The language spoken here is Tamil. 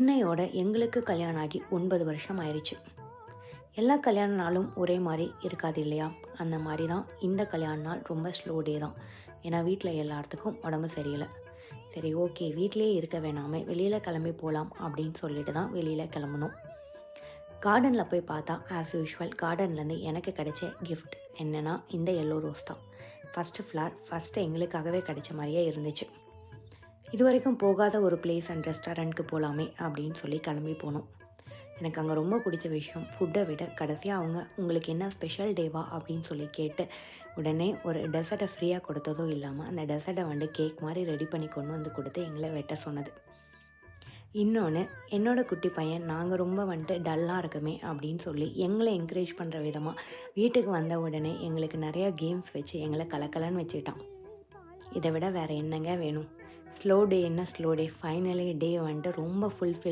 இன்னையோட எங்களுக்கு கல்யாணம் ஆகி 9 வருஷம் ஆயிடுச்சு. எல்லா கல்யாண நாளும் ஒரே மாதிரி இருக்காது இல்லையா? அந்த மாதிரி தான் இந்த கல்யாண நாள் ரொம்ப ஸ்லோ டே தான். ஏன்னா வீட்டில் எல்லாத்துக்கும் உடம்பு சரியில்லை. சரி, ஓகே, வீட்டிலேயே இருக்க வேணாமே, வெளியில் கிளம்பி போகலாம் அப்படின்னு சொல்லிட்டு தான் வெளியில் கிளம்பணும். கார்டனில் போய் பார்த்தா ஆஸ் யூஷுவல் கார்டன்லேருந்து எனக்கு கிடைச்ச கிஃப்ட் என்னென்னா இந்த எல்லோ ரோஸ் தான். ஃபஸ்ட்டு ஃப்ளார் ஃபஸ்ட்டு எங்களுக்காகவே கிடைச்ச மாதிரியே இருந்துச்சு. இது வரைக்கும் போகாத ஒரு பிளேஸ் அண்ட் ரெஸ்டாரண்ட்க்கு போகலாமே அப்படின்னு சொல்லி கிளம்பி போனோம். எனக்கு அங்கே ரொம்ப பிடிச்ச விஷயம் ஃபுட்டை விட கடைசியாக அவங்க உங்களுக்கு என்ன ஸ்பெஷல் டேவா அப்படின்னு சொல்லி கேட்டு உடனே ஒரு டெசர்ட்டை ஃப்ரீயாக கொடுத்ததும் இல்லாமல் அந்த டெசர்ட்டை கேக் மாதிரி ரெடி பண்ணி கொண்டு வந்து கொடுத்து எங்களை வெட்ட சொன்னது. இன்னொன்று, என்னோடய குட்டி பையன் நாங்கள் ரொம்ப டல்லாக இருக்குமே அப்படின்னு சொல்லி எங்களை என்கரேஜ் பண்ணுற விதமாக வீட்டுக்கு வந்த உடனே எங்களுக்கு நிறையா கேம்ஸ் வச்சு எங்களை கலக்கலன்னு வச்சுட்டான். இதை விட வேறு என்னங்க வேணும்? ஸ்லோ டே என்ன ஸ்லோ டே, ஃபைனலி டே ரொம்ப ஃபுல்ஃபில்.